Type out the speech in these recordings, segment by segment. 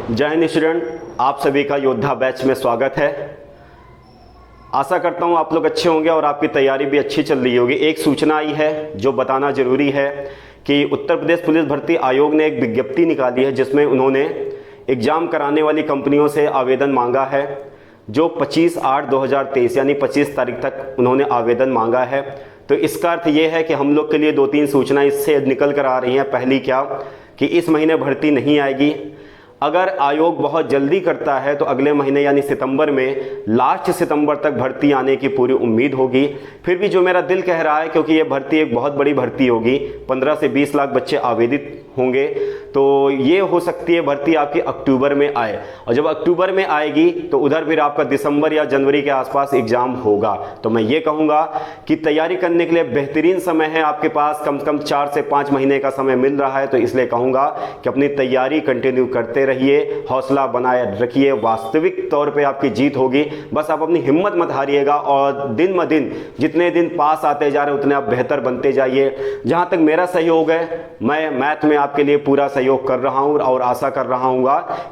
जय हिंद स्टूडेंट, आप सभी का योद्धा बैच में स्वागत है। आशा करता हूँ आप लोग अच्छे होंगे और आपकी तैयारी भी अच्छी चल रही होगी। एक सूचना आई है जो बताना ज़रूरी है कि उत्तर प्रदेश पुलिस भर्ती आयोग ने एक विज्ञप्ति निकाली है जिसमें उन्होंने एग्ज़ाम कराने वाली कंपनियों से आवेदन मांगा है, जो 25/8/2023 यानी 25 तारीख तक उन्होंने आवेदन मांगा है। तो इसका अर्थ ये है कि हम लोग के लिए 2-3 सूचना इससे निकल कर आ रही हैं। पहली क्या कि इस महीने भर्ती नहीं आएगी। अगर आयोग बहुत जल्दी करता है तो अगले महीने यानी सितंबर में, लास्ट सितंबर तक भर्ती आने की पूरी उम्मीद होगी। फिर भी जो मेरा दिल कह रहा है, क्योंकि ये भर्ती एक बहुत बड़ी भर्ती होगी, 15 से 20 लाख बच्चे आवेदित होंगे, तो ये हो सकती है भर्ती आपकी अक्टूबर में आए। और जब अक्टूबर में आएगी तो उधर फिर आपका दिसंबर या जनवरी के आसपास एग्ज़ाम होगा। तो मैं ये कहूँगा कि तैयारी करने के लिए बेहतरीन समय है आपके पास, कम से कम 4 से 5 महीने का समय मिल रहा है। तो इसलिए कहूँगा कि अपनी तैयारी कंटिन्यू करते रहिए, हौसला बनाए रखिए, वास्तविक तौर पे आपकी जीत होगी। बस आप अपनी हिम्मत मत हारिएगा और दिन ब दिन जितने दिन पास आते जा रहे हैं उतने आप बेहतर बनते जाइए। जहाँ तक मेरा सहयोग है, मैं मैथ में आपके लिए पूरा सहयोग कर रहा हूँ और आशा कर रहा हूँ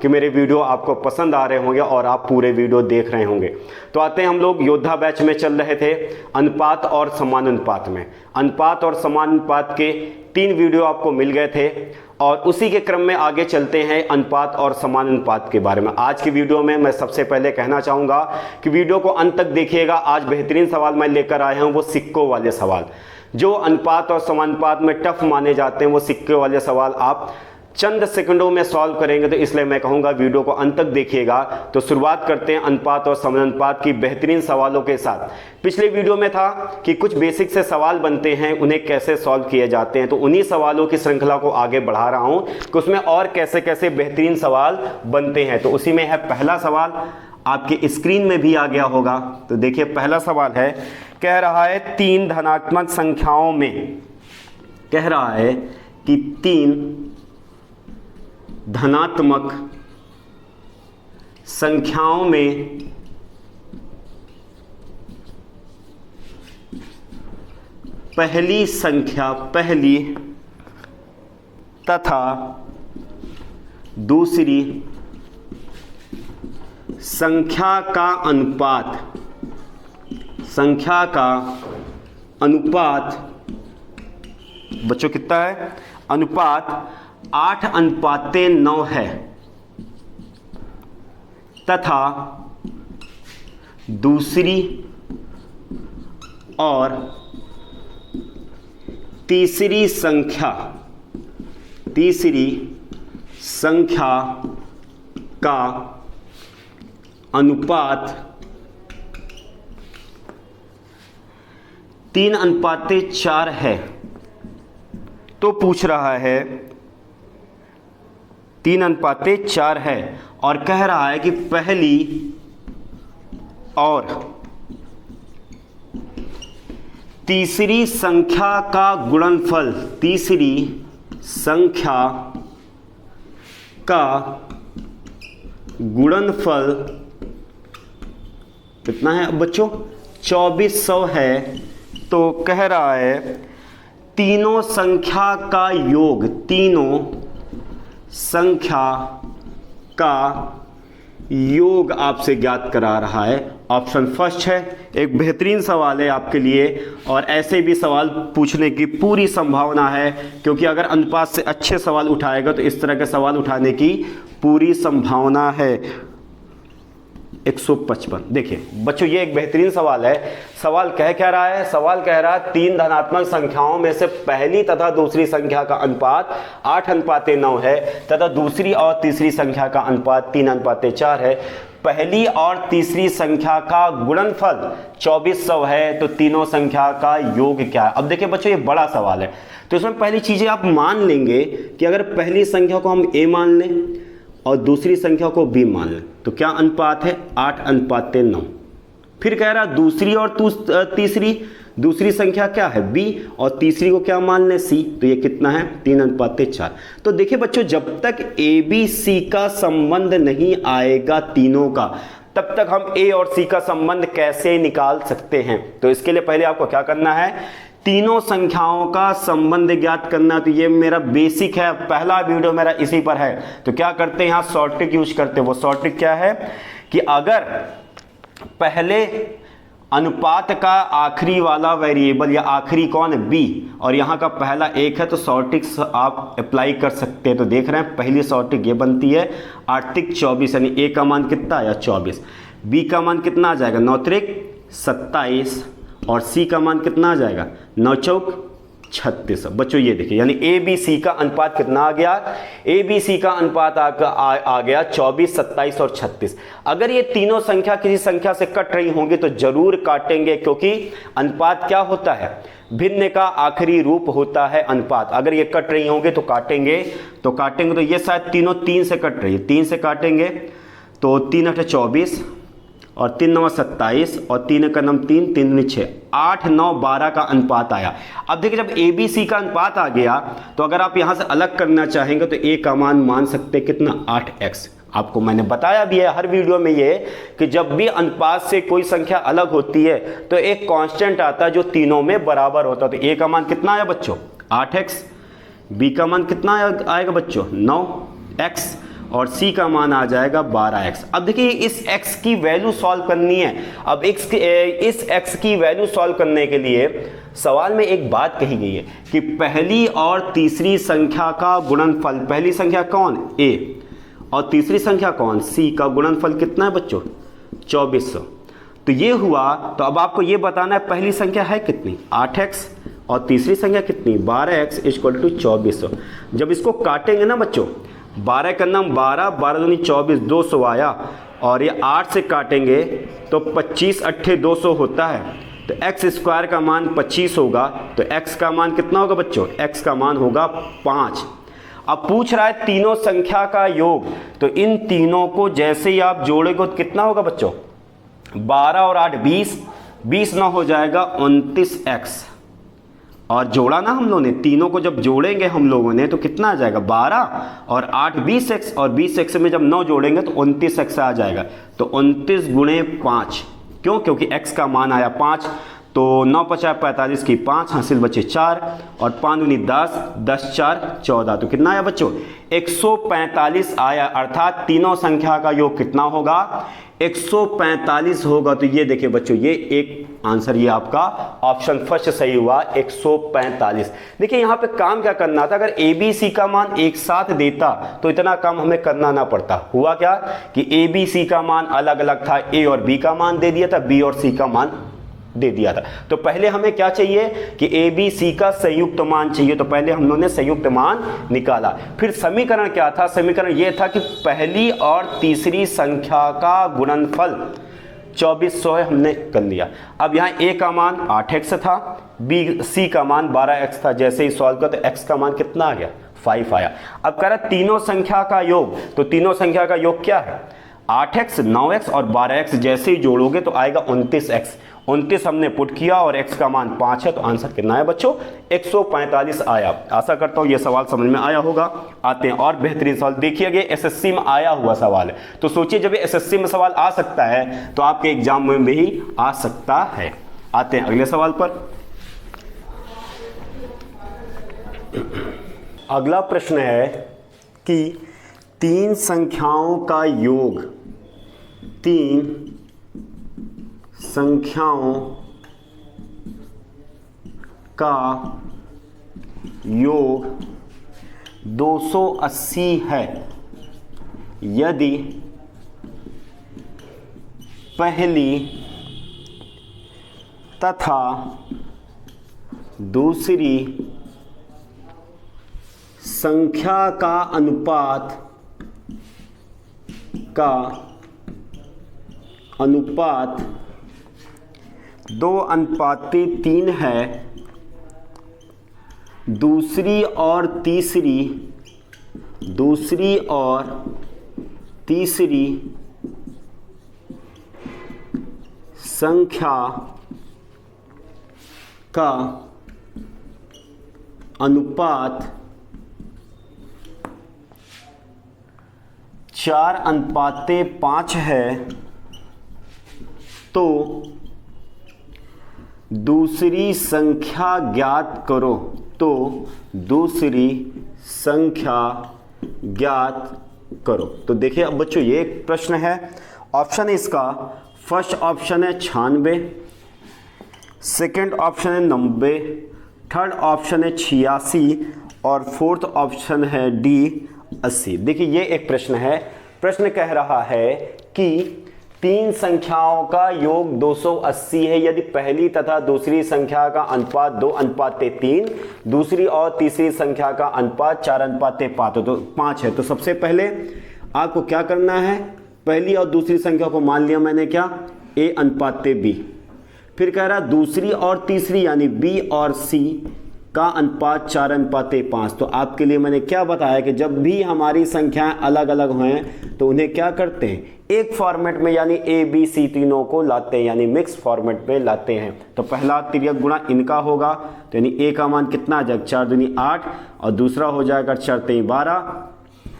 कि मेरे वीडियो आपको पसंद आ रहे होंगे और आप पूरे वीडियो देख रहे होंगे। तो आते हैं, हम लोग योद्धा बैच में चल रहे थे अनुपात और समानुपात में। अनुपात और समानुपात के 3 वीडियो आपको मिल गए थे और उसी के क्रम में आगे चलते हैं अनुपात और समानुपात के बारे में। आज की वीडियो में मैं सबसे पहले कहना चाहूँगा कि वीडियो को अंत तक देखिएगा। आज बेहतरीन सवाल मैं लेकर आया हूँ, वो सिक्कों वाले सवाल। जो अनुपात और समानुपात में टफ माने जाते हैं, वो सिक्के वाले सवाल आप चंद सेकंडों में सॉल्व करेंगे। तो इसलिए मैं कहूँगा वीडियो को अंत तक देखिएगा। तो शुरुआत करते हैं अनुपात और समानुपात की बेहतरीन सवालों के साथ। पिछले वीडियो में था कि कुछ बेसिक से सवाल बनते हैं, उन्हें कैसे सॉल्व किए जाते हैं। तो उन्हीं सवालों की श्रृंखला को आगे बढ़ा रहा हूँ कि उसमें और कैसे कैसे बेहतरीन सवाल बनते हैं। तो उसी में है पहला सवाल, आपके स्क्रीन में भी आ गया होगा। तो देखिए पहला सवाल है, कह रहा है 3 धनात्मक संख्याओं में, कह रहा है कि 3 धनात्मक संख्याओं में पहली संख्या पहली तथा दूसरी संख्या का अनुपात बच्चों कितना है? अनुपात 8:9 है तथा दूसरी और तीसरी संख्या का अनुपात 3:4 है। तो पूछ रहा है 3:4 है और कह रहा है कि पहली और तीसरी संख्या का गुणनफल, तीसरी संख्या का गुणनफल कितना है बच्चों? 2400 है। तो कह रहा है तीनों संख्या का योग, तीनों संख्या का योग आपसे ज्ञात करा रहा है। ऑप्शन फर्स्ट है। एक बेहतरीन सवाल है आपके लिए और ऐसे भी सवाल पूछने की पूरी संभावना है, क्योंकि अगर अनुपात से अच्छे सवाल उठाएगा तो इस तरह के सवाल उठाने की पूरी संभावना है। 155। देखिए बच्चों, ये एक बेहतरीन सवाल है। सवाल कह क्या रहा है? सवाल कह रहा है 3 धनात्मक संख्याओं में से पहली तथा दूसरी संख्या का अनुपात 8:9 है तथा दूसरी और तीसरी संख्या का अनुपात 3:4 है। पहली और तीसरी संख्या का गुणनफल 2400 है, तो तीनों संख्या का योग क्या है? अब देखिए बच्चों, ये बड़ा सवाल है। तो इसमें पहली चीजें आप मान लेंगे कि अगर पहली संख्या को हम a मान लें और दूसरी संख्या को b मान लें तो क्या अनुपात है? 8:9। फिर कह रहा दूसरी और दूसरी संख्या क्या है? b, और तीसरी को क्या मान लें? c। तो ये कितना है? 3:4। तो देखिए बच्चों, जब तक a b c का संबंध नहीं आएगा तीनों का, तब तक हम a और c का संबंध कैसे निकाल सकते हैं? तो इसके लिए पहले आपको क्या करना है? तीनों संख्याओं का संबंध ज्ञात करना। तो ये मेरा बेसिक है, पहला वीडियो मेरा इसी पर है। तो क्या करते हैं, यहाँ शॉर्ट ट्रिक यूज करते हैं। वो शॉर्ट ट्रिक क्या है कि अगर पहले अनुपात का आखिरी वाला वेरिएबल या आखिरी कौन है, बी, और यहाँ का पहला 1 है, तो शॉर्ट ट्रिक्स आप अप्लाई कर सकते हैं। तो देख रहे हैं पहली शॉर्ट ट्रिक ये बनती है 8 त्रिक 24, यानी ए का मान कितना आया 24, बी का मान कितना आ जाएगा 9 त्रिक 27, और सी का मान कितना आ जाएगा 9 चौक 36। बच्चों ये देखिए, यानी ए बी सी का अनुपात कितना आ गया, ए बी सी का अनुपात आ गया 24, 27 और 36। अगर ये तीनों संख्या किसी संख्या से कट रही होंगी तो जरूर काटेंगे, क्योंकि अनुपात क्या होता है, भिन्न का आखिरी रूप होता है अनुपात। अगर ये कट रही होंगे तो काटेंगे। तो ये शायद तीनों 3 से कट रही है, 3 से काटेंगे तो 3 8 24 और 3 9 27 और 3 का नम 3 3 9 6, 8 9 12 का अनुपात आया। अब देखिए जब ए बी सी का अनुपात आ गया तो अगर आप यहां से अलग करना चाहेंगे तो ए का मान सकते कितना 8x। आपको मैंने बताया भी है हर वीडियो में ये कि जब भी अनुपात से कोई संख्या अलग होती है तो एक कांस्टेंट आता है जो तीनों में बराबर होता है। तो ए का मान कितना आया बच्चों 8x, बी का मान कितना आएगा बच्चों 9x, और c का मान आ जाएगा 12x। अब देखिए इस x की वैल्यू सॉल्व करनी है। अब इस x की वैल्यू सॉल्व करने के लिए सवाल में एक बात कही गई है कि पहली और तीसरी संख्या का गुणनफल, पहली संख्या कौन a और तीसरी संख्या कौन c, का गुणनफल कितना है बच्चों 2400। तो ये हुआ। तो अब आपको ये बताना है पहली संख्या है कितनी 8x और तीसरी संख्या कितनी 12x इक्वल टू 2400। जब इसको काटेंगे ना बच्चों, 12 का नाम 12, 12 दूनी 24, 200 आया, और ये 8 से काटेंगे तो 25 अट्ठे 200 होता है। तो x स्क्वायर का मान 25 होगा। तो x का मान कितना होगा बच्चों, x का मान होगा 5। अब पूछ रहा है तीनों संख्या का योग, तो इन तीनों को जैसे ही आप जोड़ेंगे तो कितना होगा बच्चों 12 और 8 20, 20 ना हो जाएगा 29x। और जोड़ा ना हम लोगों ने, तीनों को जब जोड़ेंगे हम लोगों ने तो कितना आ जाएगा 12 और 8 20x, और 20x में जब 9 जोड़ेंगे तो 29x आ जाएगा। तो 29 गुणे 5, क्यों, क्योंकि x का मान आया 5। तो 9 50 45 की 5, हासिल बचे 4, और 5 दूनी 10, 10 4 14। तो कितना आया बच्चों 145 आया। अर्थात तीनों संख्या का योग कितना होगा 145 होगा। तो ये देखिए बच्चों, ये एक आंसर, ये आपका ऑप्शन फर्स्ट सही हुआ 145। देखिए यहाँ पे काम क्या करना था, अगर ए बी सी का मान एक साथ देता तो इतना काम हमें करना ना पड़ता। हुआ क्या कि ए बी सी का मान अलग अलग था, ए और बी का मान दे दिया था, बी और सी का मान दे दिया था। तो पहले हमें क्या चाहिए कि ए बी सी का संयुक्त मान चाहिए। तो पहले हम लोगों ने संयुक्त मान निकाला। फिर समीकरण क्या था, समीकरण ये था कि पहली और तीसरी संख्या का गुणनफल 2400 है, हमने कर लिया। अब यहाँ a का मान 8x था, b c का मान 12x था। जैसे ही सॉल्व कर तो x का मान कितना आ गया 5 आया। अब कह रहा तीनों संख्या का योग, तो तीनों संख्या का योग क्या है 8x 9x और 12x। जैसे ही जोड़ोगे तो आएगा 29x। 29 हमने पुट किया और x का मान 5 है। तो आंसर कितना है बच्चों 145 आया। आशा करता हूँ ये सवाल समझ में आया होगा। आते हैं और बेहतरीन सवाल। देखिए ये एसएससी में आया हुआ सवाल है, तो सोचिए जब ये एसएससी में सवाल आ सकता है तो आपके एग्जाम में भी आ सकता है। आते हैं अगले सवाल पर। अगला प्रश्न है कि तीन संख्याओं का योग, तीन संख्याओं का योग 280 है यदि पहली तथा दूसरी संख्या का अनुपात 2:3 है। दूसरी और तीसरी संख्या का अनुपात 4:5 है, तो दूसरी संख्या ज्ञात करो, तो दूसरी संख्या ज्ञात करो। तो देखिए अब बच्चों ये एक प्रश्न है, ऑप्शन है इसका, फर्स्ट ऑप्शन है 96, सेकंड ऑप्शन है 90, थर्ड ऑप्शन है 86 और फोर्थ ऑप्शन है डी 80। देखिए ये एक प्रश्न है, प्रश्न कह रहा है कि तीन संख्याओं का योग 280 है यदि पहली तथा दूसरी संख्या का अनुपात 2:3, दूसरी और तीसरी संख्या का अनुपात 4:5 है। तो सबसे पहले आपको क्या करना है, पहली और दूसरी संख्या को मान लिया मैंने क्या, A/B। फिर कह रहा दूसरी और तीसरी यानी B और C का अनुपात 4:5। तो आपके लिए मैंने क्या बताया कि जब भी हमारी संख्याएं अलग अलग हों तो उन्हें क्या करते हैं, एक फॉर्मेट में यानी A B C तीनों को लाते हैं, यानी मिक्स फॉर्मेट में लाते हैं। तो पहला तिर्यक गुणा इनका होगा, तो यानी A का मान कितना आ जाएगा, 4 दूनी 8 और दूसरा हो जाएगा 4 तेई 12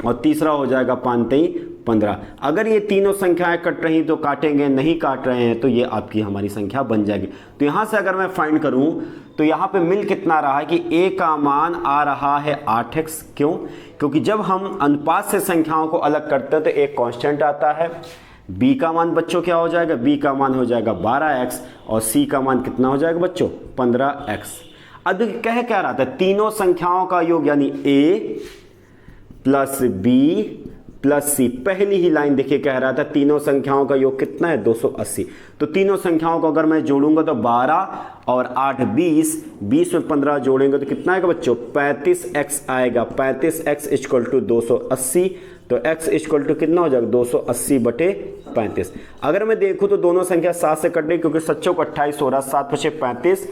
और तीसरा हो जाएगा 5 तेई 15। अगर ये तीनों संख्याएं कट रही तो काटेंगे, नहीं काट रहे हैं तो ये आपकी हमारी संख्या बन जाएगी। तो यहाँ से अगर मैं फाइंड करूँ तो यहाँ पे मिल कितना रहा है कि A का मान आ रहा है 8x। क्यों? क्योंकि जब हम अनुपात से संख्याओं को अलग करते हैं तो एक कांस्टेंट आता है। B का मान बच्चों क्या हो जाएगा, B का मान हो जाएगा 12x और C का मान कितना हो जाएगा बच्चों, 15x। अब कह क्या रहा था, तीनों संख्याओं का योग यानी A plus B plus C। पहली ही लाइन देखिए कह रहा था तीनों संख्याओं का योग कितना है, 280। तो तीनों संख्याओं को अगर मैं जोड़ूंगा तो 12 और 8 20, 20 में 15 जोड़ेंगे तो कितना आएगा बच्चों, 35x आएगा। 35x equal to 280। तो x इक्वल टू कितना हो जाएगा, 280/35। अगर मैं देखूं तो दोनों संख्या 7 से कट रही क्योंकि 7 चौक 28 हो रहा, 7 पचे 35,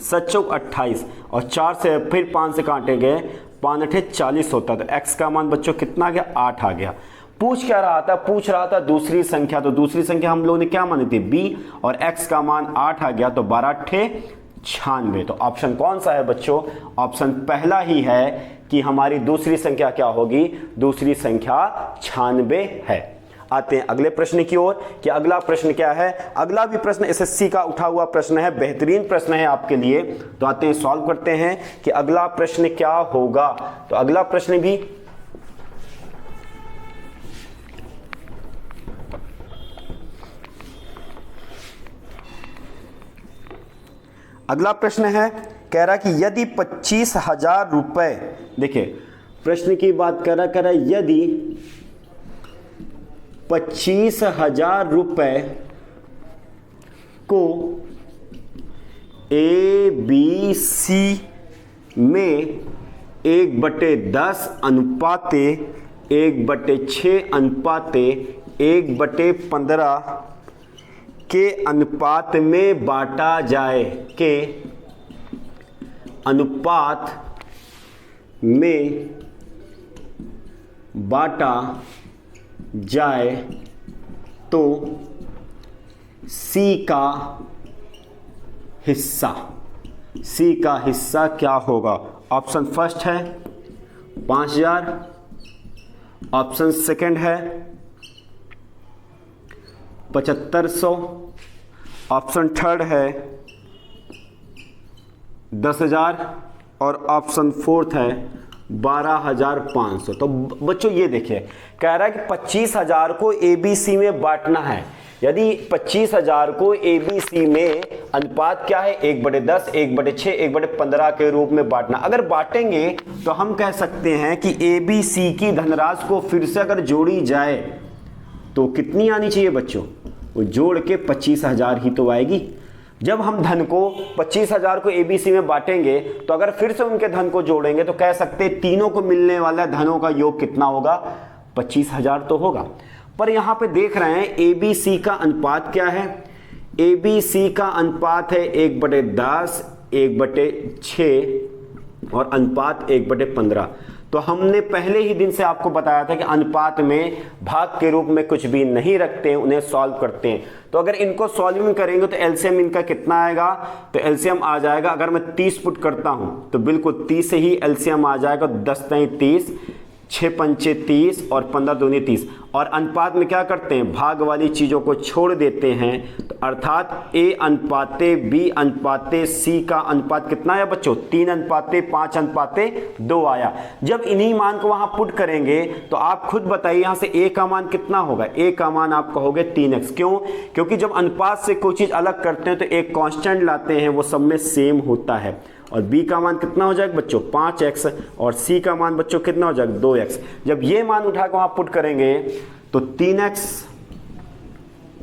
7 चौक 28 और 4 से फिर 5 से काटे गए, 5 8 40 होता। तो x का मान बच्चों कितना आ गया, 8 आ गया। पूछ क्या रहा था, पूछ रहा था दूसरी संख्या। तो दूसरी संख्या हम लोगों ने क्या मानी थी, b, और x का मान 8 आ गया। तो 12 8 96। तो ऑप्शन कौन सा है बच्चों, ऑप्शन पहला ही है कि हमारी दूसरी संख्या क्या होगी, दूसरी संख्या 96 है। आते हैं अगले प्रश्न की ओर कि अगला प्रश्न क्या है। अगला भी प्रश्न एसएससी का उठा हुआ प्रश्न है, बेहतरीन प्रश्न है आपके लिए। तो आते हैं सॉल्व करते हैं कि अगला प्रश्न क्या होगा। तो अगला प्रश्न भी अगला प्रश्न है, कह रहा कि यदि 25,000 रुपए, देखिए प्रश्न की बात कर रहा यदि 25,000 रुपए को ABC में 1/10 अनुपाते 1/6 अनुपाते 1/15 के अनुपात में बांटा जाए, के अनुपात में बांटा जाए तो C का हिस्सा, C का हिस्सा क्या होगा। ऑप्शन फर्स्ट है 5,000, ऑप्शन सेकंड है 7,500, ऑप्शन थर्ड है 10,000 और ऑप्शन फोर्थ है 12,500। तो बच्चों ये देखिए कह रहा है कि 25,000 को ABC में बांटना है। यदि 25,000 को ABC में अनुपात क्या है, 1/10, 1/6, 1/15 के रूप में बांटना। अगर बांटेंगे तो हम कह सकते हैं कि ABC की धनराशि को फिर से अगर जोड़ी जाए तो कितनी आनी चाहिए बच्चों, वो जोड़ के 25,000 ही तो आएगी। जब हम धन को 25,000 को ABC में बांटेंगे तो अगर फिर से उनके धन को जोड़ेंगे तो कह सकते हैं तीनों को मिलने वाला धनों का योग कितना होगा, 25,000 तो होगा। पर यहाँ पे देख रहे हैं ABC का अनुपात क्या है, ABC का अनुपात है 1/10, 1/6 और अनुपात 1/15। तो हमने पहले ही दिन से आपको बताया था कि अनुपात में भाग के रूप में कुछ भी नहीं रखते हैं, उन्हें सॉल्व करते हैं। तो अगर इनको सॉल्विंग करेंगे तो एलसीएम इनका कितना आएगा, तो एलसीएम आ जाएगा, अगर मैं 30 पुट करता हूं तो बिल्कुल 30 से ही एलसीएम आ जाएगा। 10 3 30, 6 पंचे 30 और 15 दूनी 30। और अनुपात में क्या करते हैं, भाग वाली चीज़ों को छोड़ देते हैं। तो अर्थात A अनुपाते B अनुपाते C का अनुपात कितना है बच्चों, 3 अनुपाते 5 अनुपाते 2 आया। जब इन्हीं मान को वहाँ पुट करेंगे तो आप खुद बताइए यहाँ से A का मान कितना होगा। A का मान आप कहोगे 3x। क्यों, क्योंकि जब अनुपात से कोई चीज़ अलग करते हैं तो एक कांस्टेंट लाते हैं, वो सब में सेम होता है। और b का मान कितना हो जाएगा बच्चों 5x, और c का मान बच्चों कितना हो जाएगा 2x। जब ये मान उठा कर वहां पुट करेंगे तो 3x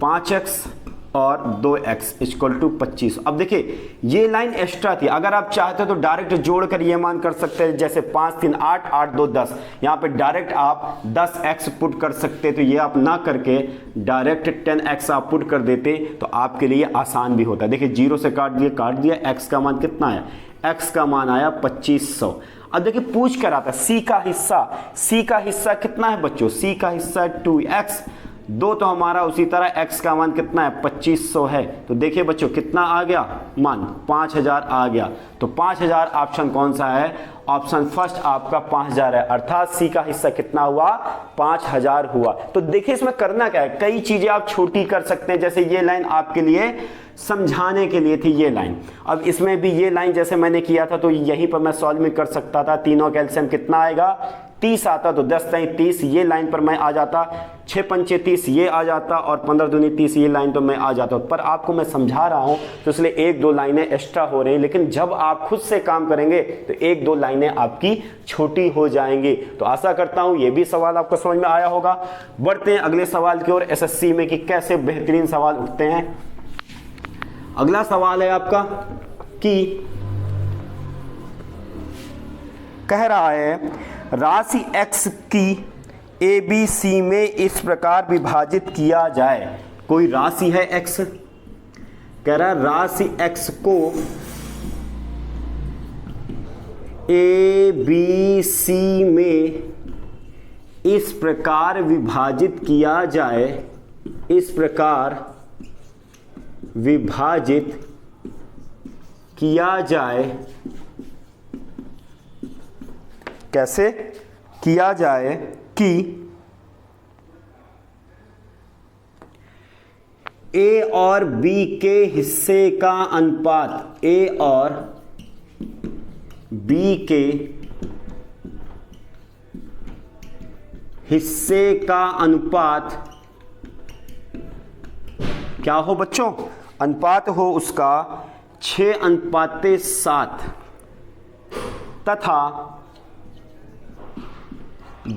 5x और 2x इक्वल टू 25। अब देखिए ये लाइन एक्स्ट्रा थी, अगर आप चाहते हो तो डायरेक्ट जोड़कर ये मान कर सकते हैं, जैसे 5 3 8 8 2 10। यहाँ पे डायरेक्ट आप 10x पुट कर सकते, तो ये आप ना करके डायरेक्ट 10x आप पुट कर देते तो आपके लिए आसान भी होता। देखिए 0 से काट दिया, x का मान कितना है, x का मान आया 2500। अब देखिए पूछ कर आता c का हिस्सा कितना है बच्चों, c का हिस्सा 2x, 2 तो हमारा उसी तरह x का मान कितना है 2500 है। तो देखिए बच्चों कितना आ गया मान, 5000 आ गया। तो 5000 ऑप्शन कौन सा है, ऑप्शन फर्स्ट आपका 5000 है। अर्थात c का हिस्सा कितना हुआ 5000 हुआ। तो देखिए इसमें करना क्या है, कई चीजें आप छोटी कर सकते हैं। जैसे ये लाइन आपके लिए समझाने के लिए थी ये लाइन। अब इसमें भी ये लाइन जैसे मैंने किया था तो यहीं पर मैं सॉल्व में कर सकता था। तीनों का एलसीएम कितना आएगा 30 आता, तो 10 3 30 ये लाइन पर मैं आ जाता, 6 पंचे 30 ये आ जाता, और 15 दूनी 30 ये लाइन तो मैं आ जाता। पर आपको मैं समझा रहा हूं तो इसलिए 1-2 लाइनें एक्स्ट्रा हो रही हैं, लेकिन जब आप खुद से काम करेंगे तो 1-2 लाइनें आपकी छोटी हो जाएंगी। तो आशा करता हूं ये भी सवाल आपको समझ में आया होगा। बढ़ते हैं अगले सवाल की ओर, एसएससी में कि कैसे बेहतरीन सवाल उठते हैं। अगला सवाल है आपका कि कह रहा है राशि x की ABC में इस प्रकार विभाजित किया जाए। कोई राशि है x, कह रहा है राशि x को ABC में इस प्रकार विभाजित किया जाए, इस प्रकार विभाजित किया जाए। कैसे किया जाए कि A और B के हिस्से का अनुपात, A और B के हिस्से का अनुपात क्या हो बच्चों, अनुपात हो उसका 6:7 तथा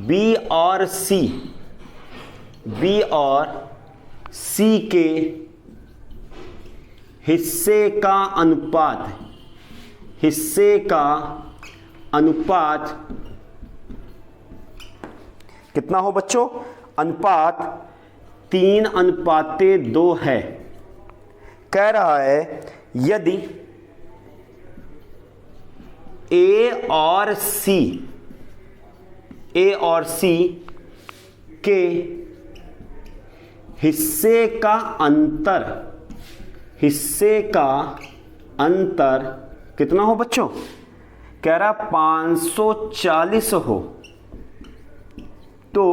B और C के हिस्से का अनुपात कितना हो बच्चों, अनुपात 3:2 है। कह रहा है यदि A और C के हिस्से का अंतर कितना हो बच्चों, कह रहा 540 हो, तो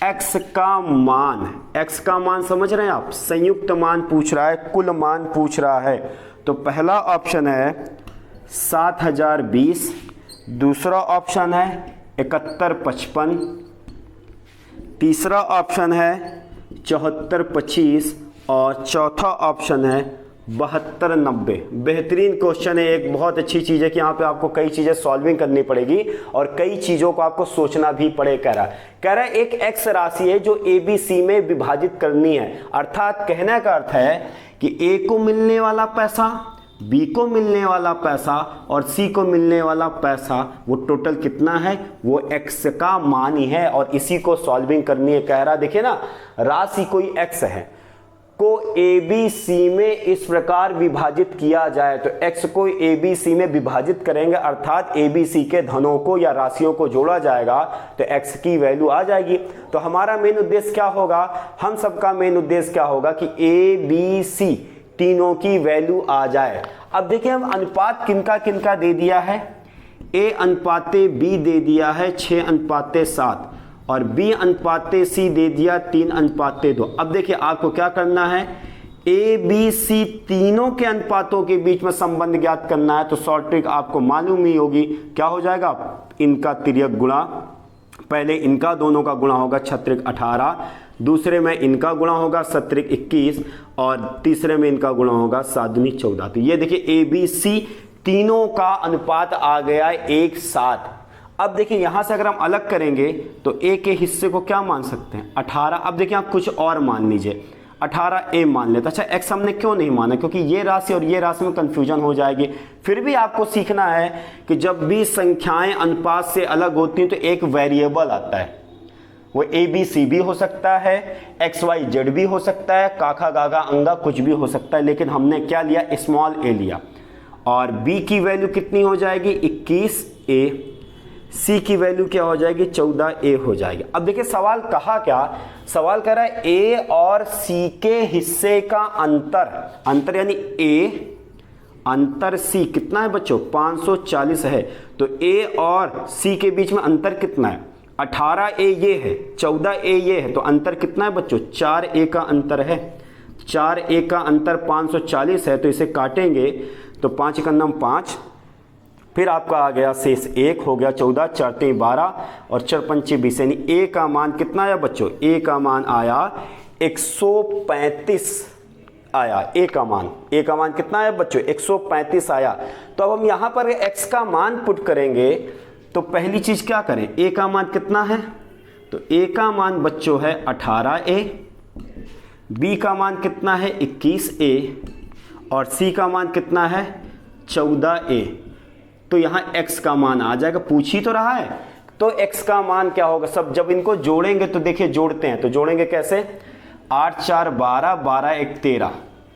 x का मान समझ रहे हैं आप, संयुक्त मान पूछ रहा है, कुल मान पूछ रहा है। तो पहला ऑप्शन है 7020, दूसरा ऑप्शन है 7155, तीसरा ऑप्शन है 7425 और चौथा ऑप्शन है 7290। बेहतरीन क्वेश्चन है, एक बहुत अच्छी चीज़ है कि यहाँ पे आपको कई चीज़ें सॉल्विंग करनी पड़ेगी और कई चीज़ों को आपको सोचना भी पड़े। कह रहा है एक x राशि है जो ABC में विभाजित करनी है। अर्थात कहने का अर्थ है कि A को मिलने वाला पैसा, B को मिलने वाला पैसा और C को मिलने वाला पैसा, वो टोटल कितना है, वो x का मान ही है और इसी को सॉल्विंग करनी है। कह रहा देखिए ना, राशि कोई x है को ABC में इस प्रकार विभाजित किया जाए, तो x को ABC में विभाजित करेंगे, अर्थात ABC के धनों को या राशियों को जोड़ा जाएगा तो x की वैल्यू आ जाएगी। तो हमारा मेन उद्देश्य क्या होगा, हम सबका मेन उद्देश्य क्या होगा कि ABC तीनों की वैल्यू आ जाए। अब देखिए हम अनुपात किनका किनका दे दिया है, A अनुपाते B दे दिया है 6 अनुपाते 7 और B अनुपाते C दे दिया 3 अनुपाते 2। अब देखिए आपको क्या करना है, A B C तीनों के अनुपातों के बीच में संबंध ज्ञात करना है। तो शॉर्ट ट्रिक आपको मालूम ही होगी, क्या हो जाएगा, इनका तिर्यक गुणा, पहले इनका दोनों का गुणा होगा 6 18, दूसरे में इनका गुणा होगा 7 21 और तीसरे में इनका गुणा होगा 7 14। तो ये देखिए ए बी सी तीनों का अनुपात आ गया है 1 7। अब देखिए यहां से अगर हम अलग करेंगे तो ए के हिस्से को क्या मान सकते हैं 18। अब देखिए आप कुछ और मान लीजिए, 18 ए मान लेते। अच्छा एक्स हमने क्यों नहीं माना, क्योंकि ये राशि और ये राशि में कंफ्यूजन हो जाएगी। फिर भी आपको सीखना है कि जब भी संख्याएं अनुपात से अलग होती हैं तो एक वेरिएबल आता है, वो ए बी सी भी हो सकता है, एक्स वाई जेड भी हो सकता है, काका गागा अंगा कुछ भी हो सकता है। लेकिन हमने क्या लिया, स्मॉल ए लिया। और बी की वैल्यू कितनी हो जाएगी 21 ए, सी की वैल्यू क्या हो जाएगी 14 ए हो जाएगी। अब देखिए सवाल कहा क्या, सवाल कर रहा है ए और सी के हिस्से का अंतर यानी ए अंतर सी कितना है बच्चों 540 है। तो ए और सी के बीच में अंतर कितना है 18 ए ये है, 14 ए ये है, तो अंतर कितना है बच्चों 4 ए का अंतर है। 4 ए का अंतर 540 है, तो इसे काटेंगे तो 5 का नम 5, फिर आपका आ गया शेष 1 हो गया 14, 4 3 12 और 4 5 20, यानी ए का मान कितना आया बच्चों, ए का मान आया 135 आया। ए का मान कितना आया बच्चों 135 आया। तो अब हम यहां पर x का मान पुट करेंगे तो पहली चीज क्या करें, ए का मान कितना है, तो ए का मान बच्चों है 18 ए, बी का मान कितना है 21 ए और सी का मान कितना है 14 ए। तो यहाँ x का मान आ जाएगा, पूछ ही तो रहा है। तो x का मान क्या होगा, सब जब इनको जोड़ेंगे तो देखिए जोड़ते हैं, तो जोड़ेंगे कैसे 8 4 12 12 1 13,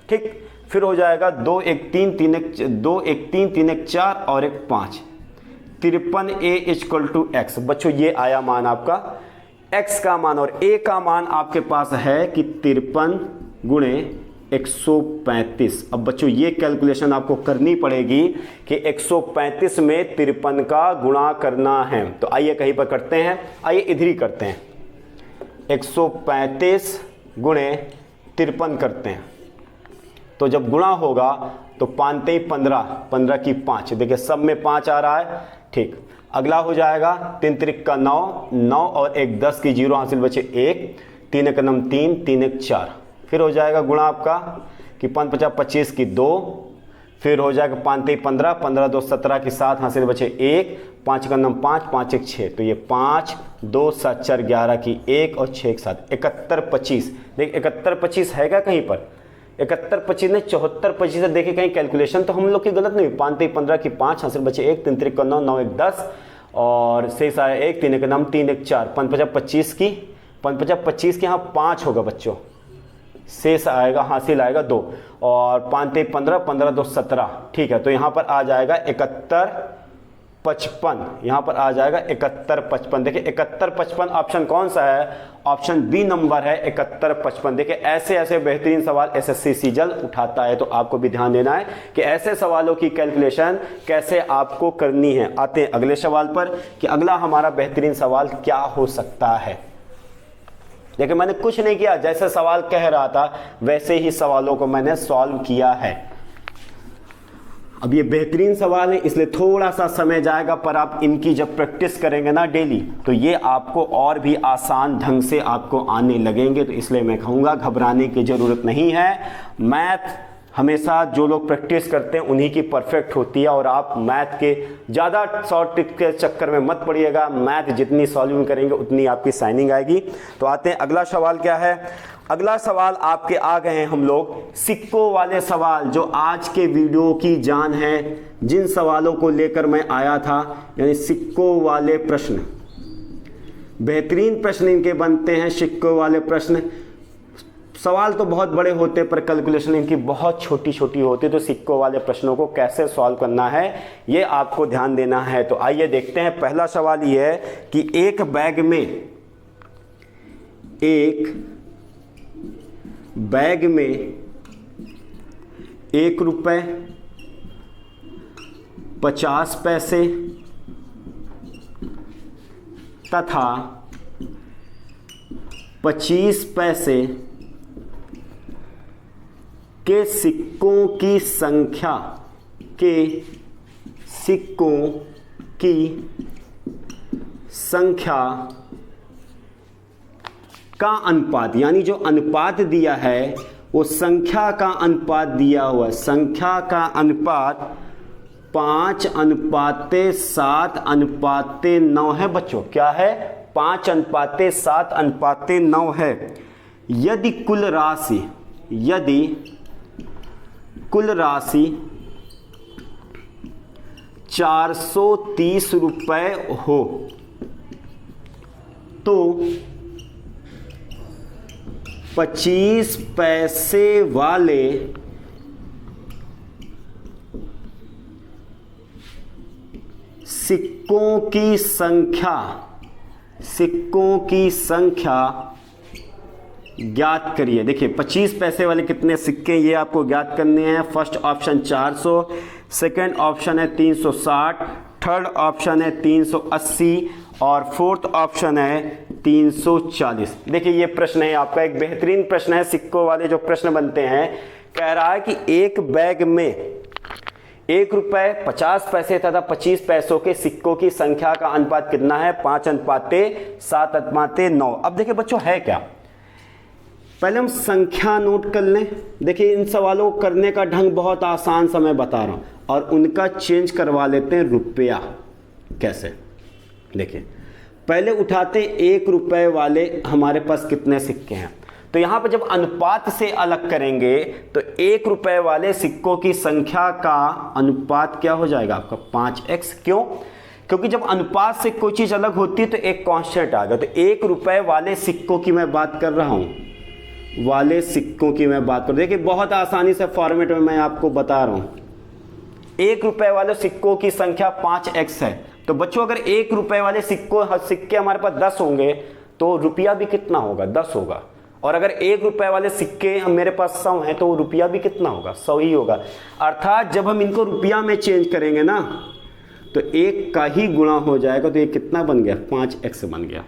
ठीक। फिर हो जाएगा 2 1 3 3 1 2 1 3 3 1 4 और 1 5, 53 ए इक्वल टू एक्स। बच्चों ये आया मान आपका x का मान, और a का मान आपके पास है कि 53 गुणे 135। अब बच्चों ये कैलकुलेशन आपको करनी पड़ेगी कि 135 में 53 का गुणा करना है। तो आइए कहीं पर करते हैं, आइए इधर ही करते हैं, 135 गुणे 53 करते हैं। तो जब गुणा होगा तो 5 3 15, 15 की 5, देखिए सब में 5 आ रहा है, ठीक। अगला हो जाएगा 3 3 का 9, 9 और 1 10 की 0 हासिल बचे 1, 3 1 9 3, 3 1 4। फिर हो जाएगा गुणा आपका कि 5 50 25 की 2, फिर हो जाएगा 5 3 15, 15 2 17 की 7 हासिल बचे 1, 5 का 9 5, 5 1 6, तो ये 5 2 7 4 11 की 1 और 6 1 7, 71 25। देखिए 71 25 है क्या कहीं पर, 71 25 ने 74 25 है। देखिए कहीं कैलकुलेशन तो हम लोग की गलत नहीं, 5 3 15 की 5 हासिल बचे 1, 3 3 का 9, 9 1 10 और शेष आया 1, 3 1 9 3 1 4, 5 50 25 की 5 50 25 के यहाँ 5 होगा बच्चों, शेष आएगा हासिल आएगा 2 और 5 3 15, 15 2 17, ठीक है। तो यहाँ पर आ जाएगा 71 55, यहाँ पर आ जाएगा 71 55। देखिए 71 55 ऑप्शन कौन सा है, ऑप्शन बी नंबर है 71 55। देखिए ऐसे ऐसे बेहतरीन सवाल एसएससी सीजल उठाता है, तो आपको भी ध्यान देना है कि ऐसे सवालों की कैलकुलेशन कैसे आपको करनी है। आते हैं अगले सवाल पर कि अगला हमारा बेहतरीन सवाल क्या हो सकता है। देखिए मैंने कुछ नहीं किया, जैसे सवाल कह रहा था वैसे ही सवालों को मैंने सॉल्व किया है। अब ये बेहतरीन सवाल है इसलिए थोड़ा सा समय जाएगा, पर आप इनकी जब प्रैक्टिस करेंगे ना डेली तो ये आपको और भी आसान ढंग से आपको आने लगेंगे। तो इसलिए मैं कहूँगा घबराने की ज़रूरत नहीं है। मैथ हमेशा जो लोग प्रैक्टिस करते हैं उन्हीं की परफेक्ट होती है, और आप मैथ के ज़्यादा शॉर्ट ट्रिक के चक्कर में मत पड़िएगा। मैथ जितनी सॉल्विंग करेंगे उतनी आपकी शाइनिंग आएगी। तो आते हैं अगला सवाल क्या है। अगला सवाल आपके आ गए हैं हम लोग सिक्कों वाले सवाल, जो आज के वीडियो की जान है। जिन सवालों को लेकर मैं आया था, यानी सिक्कों वाले प्रश्न, बेहतरीन प्रश्न इनके बनते हैं। सिक्कों वाले प्रश्न सवाल तो बहुत बड़े होते पर कैलकुलेशन इनकी बहुत छोटी छोटी होती है। तो सिक्कों वाले प्रश्नों को कैसे सॉल्व करना है ये आपको ध्यान देना है। तो आइए देखते हैं। पहला सवाल ये है कि एक बैग में 1 रुपये 50 पैसे तथा 25 पैसे के सिक्कों की संख्या का अनुपात, यानी जो अनुपात दिया है वो संख्या का अनुपात दिया हुआ है। संख्या का अनुपात 5:7:9 है बच्चों। क्या है? 5:7:9 है। यदि कुल राशि 430 रुपए हो तो 25 पैसे वाले सिक्कों की संख्या ज्ञात करिए। देखिए 25 पैसे वाले कितने सिक्के ये आपको ज्ञात करने हैं। फर्स्ट ऑप्शन 400, सेकंड ऑप्शन है 360, थर्ड ऑप्शन है 380 और फोर्थ ऑप्शन है 340। देखिए ये प्रश्न है आपका, एक बेहतरीन प्रश्न है। सिक्कों वाले जो प्रश्न बनते हैं, कह रहा है कि एक बैग में 1 रुपए 50 पैसे तथा 25 पैसों के सिक्कों की संख्या का अनुपात कितना है? 5:7:9। अब देखिए बच्चों है क्या, पहले हम संख्या नोट कर लें। देखिए इन सवालों को करने का ढंग बहुत आसान सा मैं बता रहा हूं, और उनका चेंज करवा लेते हैं रुपया। कैसे? देखिए पहले उठाते 1 रुपए वाले हमारे पास कितने सिक्के हैं, तो यहां पर जब अनुपात से अलग करेंगे तो 1 रुपए वाले सिक्कों की संख्या का अनुपात क्या हो जाएगा आपका? 5x। क्यों? क्योंकि जब अनुपात से कोई चीज अलग होती है तो एक कांस्टेंट आ गया। तो 1 रुपए वाले सिक्कों की मैं बात कर रहा हूं, देखिए बहुत आसानी से फॉर्मेट में मैं आपको बता रहा हूं। 1 रुपए वाले सिक्कों की संख्या 5x है। तो बच्चों अगर 1 रुपए वाले सिक्के हमारे पास 10 होंगे तो रुपया भी कितना होगा? 10 होगा। और अगर 1 रुपए वाले सिक्के मेरे पास 100 हैं तो रुपया भी कितना होगा? 100 ही होगा। अर्थात जब हम इनको रुपया में चेंज करेंगे ना तो 1 का ही गुणा हो जाएगा। तो ये कितना बन गया? 5x बन गया।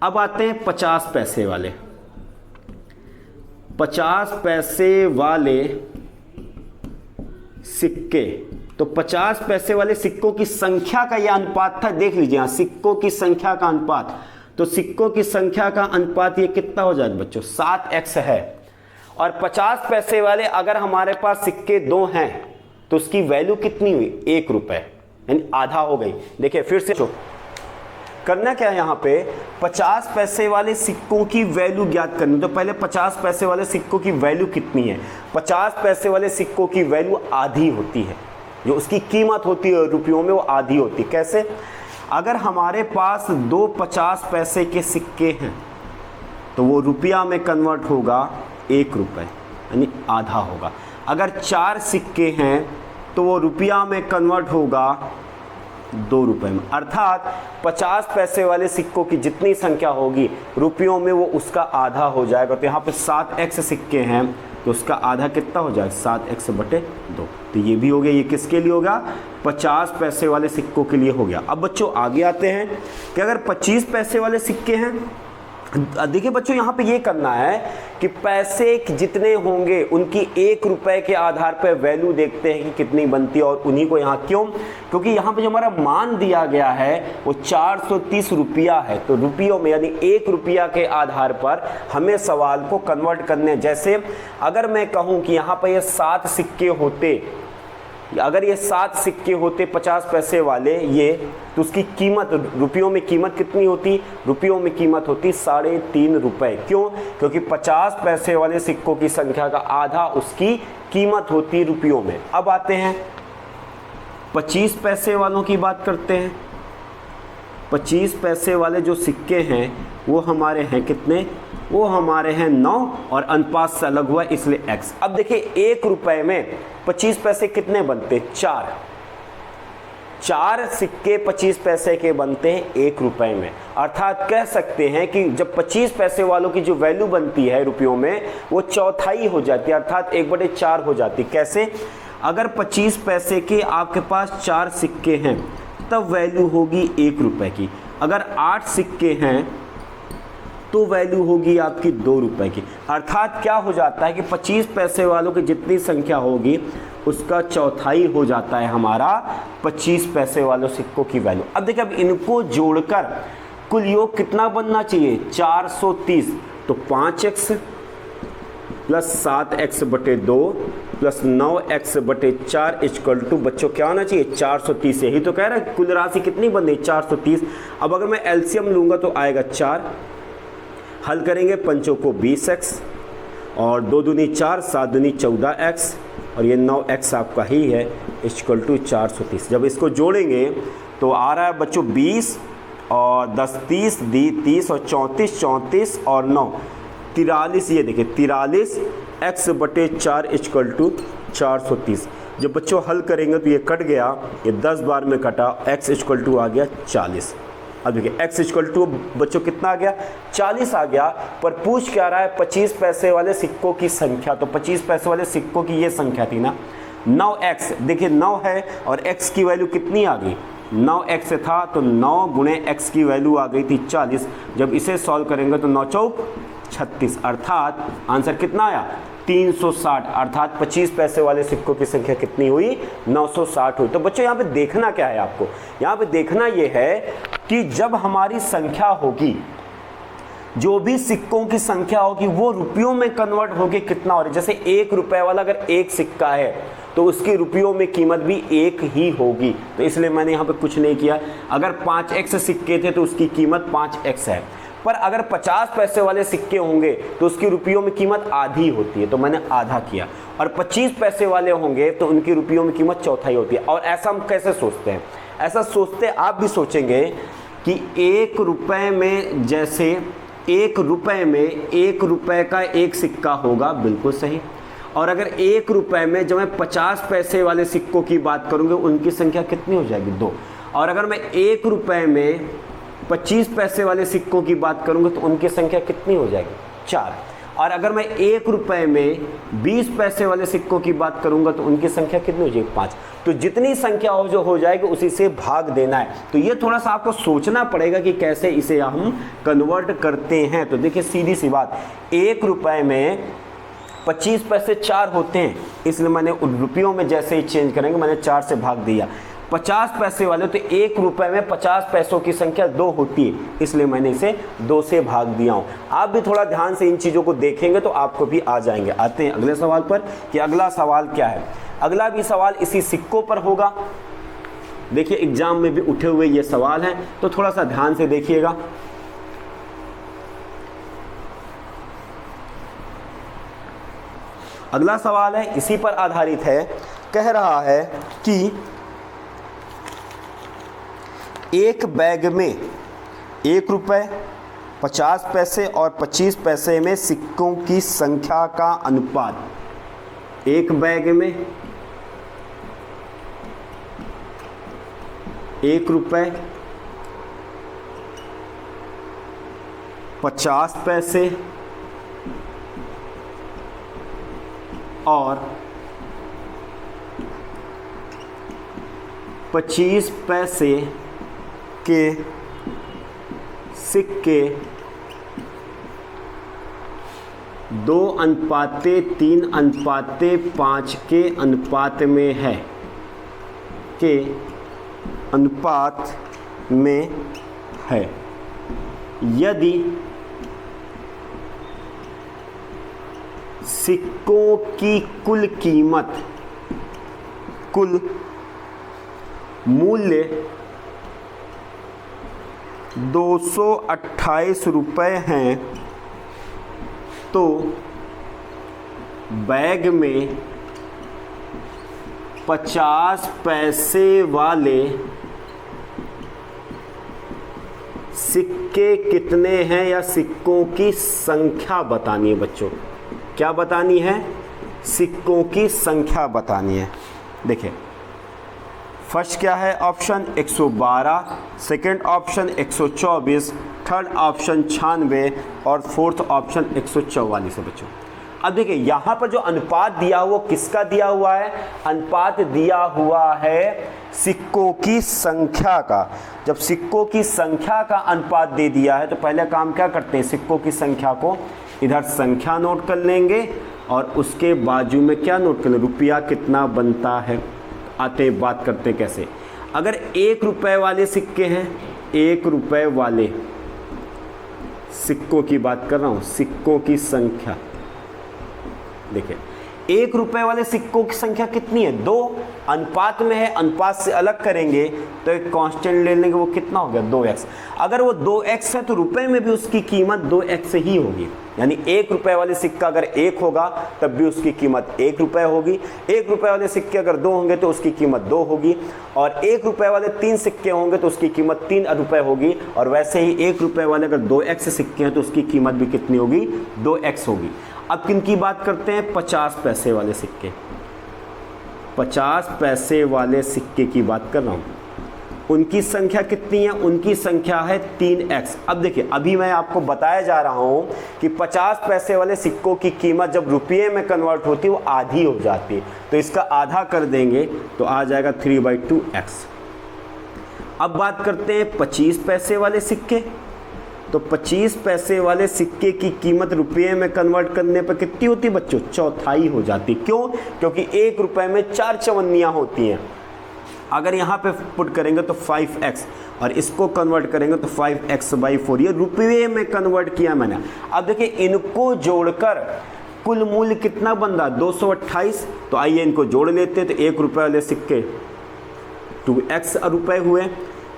अब आते हैं 50 पैसे वाले। 50 पैसे वाले सिक्के, तो 50 पैसे वाले सिक्कों की संख्या का यह अनुपात था। देख लीजिए यहां सिक्कों की संख्या का अनुपात, तो सिक्कों की संख्या का अनुपात ये कितना हो जाएगा बच्चों? 7x है। और 50 पैसे वाले अगर हमारे पास सिक्के 2 हैं तो उसकी वैल्यू कितनी हुई? 1 रुपए, यानी आधा हो गई। देखिए फिर से करना क्या है, यहाँ पे 50 पैसे वाले सिक्कों की वैल्यू ज्ञात करनी। तो पहले 50 पैसे वाले सिक्कों की वैल्यू कितनी है? 50 पैसे वाले सिक्कों की वैल्यू आधी होती है, जो उसकी कीमत होती है रुपयों में वो आधी होती है। कैसे? अगर हमारे पास 2 50 पैसे के सिक्के हैं तो वो रुपया में कन्वर्ट होगा 1 रुपए, यानी आधा होगा। अगर 4 सिक्के हैं तो वो रुपया में कन्वर्ट होगा 2 रुपए में। अर्थात 50 पैसे वाले सिक्कों की जितनी संख्या होगी रुपयों में वो उसका आधा हो जाएगा। तो यहाँ पे 7x सिक्के हैं तो उसका आधा कितना हो जाएगा? 7x/2। तो ये भी हो गया। ये किसके लिए होगा? 50 पैसे वाले सिक्कों के लिए हो गया। अब बच्चों आगे आते हैं कि अगर 25 पैसे वाले सिक्के हैं, देखिए बच्चों यहाँ पे ये करना है कि पैसे जितने होंगे उनकी 1 रुपए के आधार पर वैल्यू देखते हैं कि कितनी बनती है, और उन्हीं को यहाँ क्यों? क्योंकि यहाँ पे जो हमारा मान दिया गया है वो 430 रुपया है। तो रुपयों में यानी 1 रुपया के आधार पर हमें सवाल को कन्वर्ट करने। जैसे अगर मैं कहूँ कि यहाँ पर ये 7 सिक्के होते, अगर ये 7 सिक्के होते 50 पैसे वाले ये, तो उसकी कीमत रुपयों में कीमत कितनी होती? रुपयों में कीमत होती 3.5 रुपए। क्यों? क्योंकि 50 पैसे वाले सिक्कों की संख्या का आधा उसकी कीमत होती रुपयों में। अब आते हैं 25 पैसे वालों की बात करते हैं। 25 पैसे वाले जो सिक्के हैं वो हमारे हैं कितने? वो हमारे हैं 9 और अनुपात से अलग हुआ इसलिए x। अब देखिए 1 रुपए में 25 पैसे कितने बनते? 4 सिक्के 25 पैसे के बनते हैं 1 रुपए में। अर्थात कह सकते हैं कि जब 25 पैसे वालों की जो वैल्यू बनती है रुपयों में वो चौथाई हो जाती है, अर्थात 1/4 हो जाती। कैसे? अगर 25 पैसे के आपके पास 4 सिक्के हैं तब वैल्यू होगी 1 रुपए की। अगर 8 सिक्के हैं तो वैल्यू होगी आपकी 2 रुपए की। अर्थात क्या हो जाता है कि 25 पैसे वालों की जितनी संख्या होगी उसका चौथाई हो जाता है हमारा 25 पैसे वालों सिक्कों की वैल्यू। अब देखिए, अब इनको जोड़कर कुल योग कितना बनना चाहिए, 430। तो 5x प्लस 7x बटे 2 प्लस 9x बटे 4 इक्वल टू बच्चों क्या होना चाहिए, 430। यही तो कह रहा है कुल राशि कितनी बन रही, 430। अब अगर मैं एलसीएम लूंगा तो आएगा 4, हल करेंगे पंचों को 20x और 2 दूनी 4, 7 दूनी 14x और ये 9x आपका ही है इक्वल टू 430। जब इसको जोड़ेंगे तो आ रहा है बच्चों 20 और 10 30 दी 30 और 34 34 और 9 43। ये देखिए 43 x बटे 4 इक्वल टू 430। जब बच्चों हल करेंगे तो ये कट गया, ये 10 बार में कटा, x इक्वल टू आ गया 40। अब देखिए x इक्वल टू बच्चों कितना आ गया, 40 आ गया। पर पूछ क्या रहा है, 25 पैसे वाले सिक्कों की संख्या। तो 25 पैसे वाले सिक्कों की ये संख्या थी ना 9x। देखिए 9 है और x की वैल्यू कितनी आ गई, 9x था तो 9 गुणे x की वैल्यू आ गई थी 40। जब इसे सॉल्व करेंगे तो 9 चौक 36, अर्थात आंसर कितना आया 360। अर्थात 25 पैसे वाले सिक्कों की संख्या कितनी हुई, 960 हुई। तो बच्चों यहाँ पे देखना क्या है आपको, यहाँ पे देखना ये है कि जब हमारी संख्या होगी, जो भी सिक्कों की संख्या होगी वो रुपयों में कन्वर्ट होके कितना हो रहा है। जैसे 1 रुपए वाला अगर एक सिक्का है तो उसकी रुपयों में कीमत भी 1 ही होगी, तो इसलिए मैंने यहाँ पे कुछ नहीं किया। अगर 5x सिक्के थे तो उसकी कीमत 5x है। पर अगर 50 पैसे वाले सिक्के होंगे तो उसकी रुपयों में कीमत आधी होती है, तो मैंने आधा किया। और 25 पैसे वाले होंगे तो उनकी रुपयों में कीमत चौथाई होती है। और ऐसा हम कैसे सोचते हैं, ऐसा सोचते आप भी सोचेंगे कि 1 रुपए में, जैसे 1 रुपए में 1 रुपए का एक सिक्का होगा, बिल्कुल सही। और अगर 1 रुपए में जब मैं 50 पैसे वाले सिक्कों की बात करूँगा उनकी संख्या कितनी हो जाएगी, 2। और अगर मैं 1 रुपए में 25 पैसे वाले सिक्कों की बात करूंगा तो उनकी संख्या कितनी हो जाएगी, 4। और अगर मैं 1 रुपए में 20 पैसे वाले सिक्कों की बात करूंगा तो उनकी संख्या कितनी हो जाएगी, 5। तो जितनी संख्या हो जाएगी उसी से भाग देना है। तो ये थोड़ा सा आपको सोचना पड़ेगा कि कैसे इसे हम कन्वर्ट करते हैं। तो देखिए सीधी सी बात, 1 रुपए में 25 पैसे 4 होते हैं, इसलिए मैंने रुपयों में जैसे ही चेंज करेंगे मैंने 4 से भाग दिया। 50 पैसे वाले तो 1 रुपए में 50 पैसों की संख्या 2 होती है, इसलिए मैंने इसे 2 से भाग दिया हूं। आप भी थोड़ा ध्यान से इन चीज़ों को देखेंगे तो आपको भी आ जाएंगे। आते हैं अगले सवाल पर कि अगला सवाल क्या है। अगला भी सवाल इसी सिक्कों पर होगा। देखिए एग्जाम में भी उठे हुए ये सवाल हैं, तो थोड़ा सा ध्यान से देखिएगा। अगला सवाल है इसी पर आधारित है, कह रहा है कि एक बैग में 1 रुपए, 50 पैसे और 25 पैसे में सिक्कों की संख्या का अनुपात। एक बैग में 1 रुपए, 50 पैसे और 25 पैसे के सिक्के 2:3:5 के अनुपात में है, के अनुपात में है। यदि सिक्कों की कुल कीमत, कुल मूल्य 228 रुपए हैं तो बैग में 50 पैसे वाले सिक्के कितने हैं, या सिक्कों की संख्या बतानी है बच्चों। क्या बतानी है, सिक्कों की संख्या बतानी है। देखिए फर्स्ट क्या है option 112, second option 124, third option 96 और फोर्थ ऑप्शन 144 है बच्चों। अब देखिए यहां पर जो अनुपात दिया हुआ किसका दिया हुआ है, अनुपात दिया हुआ है सिक्कों की संख्या का। जब सिक्कों की संख्या का अनुपात दे दिया है तो पहले काम क्या करते हैं, सिक्कों की संख्या को इधर संख्या नोट कर लेंगे और उसके बाजू में क्या नोट कर लेंगे, रुपया कितना बनता है। आते बात करते कैसे, अगर 1 रुपए वाले सिक्के हैं, 1 रुपए वाले सिक्कों की बात कर रहा हूं, सिक्कों की संख्या देखिए 1 रुपए वाले सिक्कों की संख्या कितनी है, 2 अनुपात में है, अनुपात से अलग करेंगे तो एक कांस्टेंट ले लेंगे, वो कितना हो गया 2x। अगर वो 2x है तो रुपए में भी उसकी कीमत 2x ही होगी, यानी 1 रुपए वाले सिक्का अगर 1 होगा तब भी उसकी कीमत 1 रुपए होगी, 1 रुपए वाले सिक्के अगर 2 होंगे तो उसकी कीमत 2 होगी, और 1 रुपए वाले 3 सिक्के होंगे तो उसकी कीमत 3 रुपए होगी, और वैसे ही 1 रुपए वाले अगर 2x सिक्के हैं तो उसकी कीमत भी कितनी होगी, 2x होगी। अब किन की बात करते हैं, 50 पैसे वाले सिक्के, 50 पैसे वाले सिक्के की बात कर रहा हूं, उनकी संख्या कितनी है, उनकी संख्या है 3x। अब देखिए अभी मैं आपको बताया जा रहा हूं कि 50 पैसे वाले सिक्कों की कीमत जब रुपये में कन्वर्ट होती है वो आधी हो जाती है, तो इसका आधा कर देंगे तो आ जाएगा 3/2x। अब बात करते हैं 25 पैसे वाले सिक्के, तो 25 पैसे वाले सिक्के की कीमत रुपये में कन्वर्ट करने पर कितनी होती है बच्चों, चौथाई हो जाती। क्यों, क्योंकि 1 रुपए में 4 चवन्नियाँ होती हैं। अगर यहाँ पे पुट करेंगे तो 5x और इसको कन्वर्ट करेंगे तो 5x/4, ये रुपये में कन्वर्ट किया मैंने। अब देखिए इनको जोड़कर कुल मूल्य कितना बन रहा, 228। तो आइए इनको जोड़ लेते हैं, तो 1 रुपये वाले सिक्के 2x रुपये हुए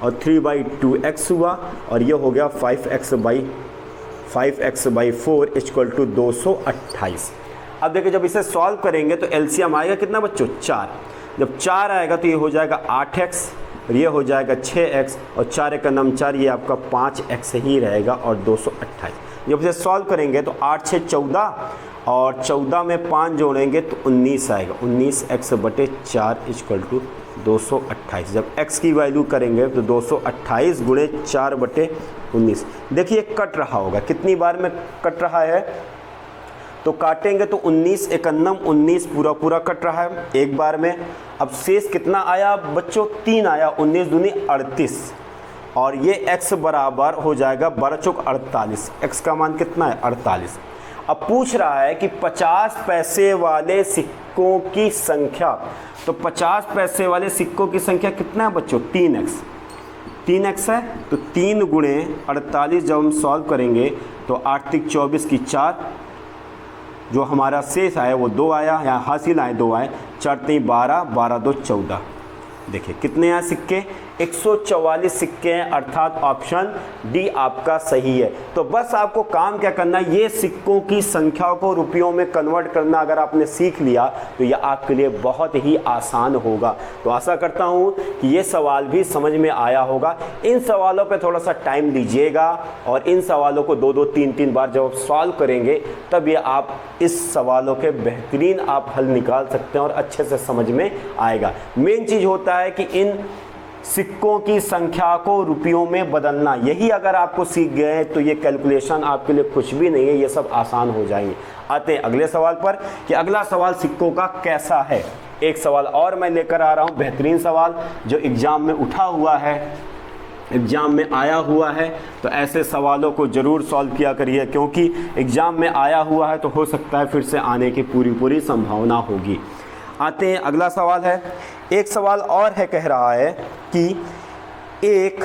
और 3/2x हुआ, और ये हो गया 5x/4 = 228। अब देखिए जब इसे सॉल्व करेंगे तो एलसीएम आएगा कितना बच्चों, 4। जब 4 आएगा तो ये हो जाएगा 8x और ये हो जाएगा 6x, और 4 का नाम 4, ये आपका 5x ही रहेगा और 228। जब इसे सॉल्व करेंगे तो 8 6 14 और 14 में 5 जोड़ेंगे तो 19 आएगा, 19x/4 = 228। जब x की वैल्यू करेंगे तो 228 गुणे 4/19। देखिए कट रहा होगा, कितनी बार में कट रहा है, तो काटेंगे तो 19 एकन्नम 19 पूरा कट रहा है एक बार में। अब शेष कितना आया बच्चों, 3 आया, 19 दूनी 38, और ये x बराबर हो जाएगा 12 चौक 48। x का मान कितना है, 48। अब पूछ रहा है कि 50 पैसे वाले सिक्कों की संख्या, तो 50 पैसे वाले सिक्कों की संख्या कितना है बच्चों, 3x है, तो 3 गुणे 48 जब हम सॉल्व करेंगे तो 8 तिक 24 की 4, जो हमारा शेष आया वो 2 आया, यहाँ हासिल आए 2 आए, 4 3 12, 12 2 14। देखिए कितने हैं सिक्के, 144 सिक्के हैं, अर्थात ऑप्शन डी आपका सही है। तो बस आपको काम क्या करना है, ये सिक्कों की संख्या को रुपयों में कन्वर्ट करना अगर आपने सीख लिया तो ये आपके लिए बहुत ही आसान होगा। तो आशा करता हूँ कि ये सवाल भी समझ में आया होगा। इन सवालों पे थोड़ा सा टाइम दीजिएगा और इन सवालों को 2 2 3 3 बार जब सॉल्व करेंगे तब ये आप इस सवालों के बेहतरीन आप हल निकाल सकते हैं और अच्छे से समझ में आएगा। मेन चीज़ होता है कि इन सिक्कों की संख्या को रुपयों में बदलना, यही अगर आपको सीख गए तो ये कैलकुलेशन आपके लिए कुछ भी नहीं है, ये सब आसान हो जाएंगे। आते हैं अगले सवाल पर कि अगला सवाल सिक्कों का कैसा है। एक सवाल और मैं लेकर आ रहा हूँ, बेहतरीन सवाल जो एग्जाम में उठा हुआ है, एग्ज़ाम में आया हुआ है। तो ऐसे सवालों को ज़रूर सॉल्व किया करिए, क्योंकि एग्ज़ाम में आया हुआ है तो हो सकता है फिर से आने की पूरी संभावना होगी। आते हैं अगला सवाल है, एक सवाल और है, कह रहा है कि एक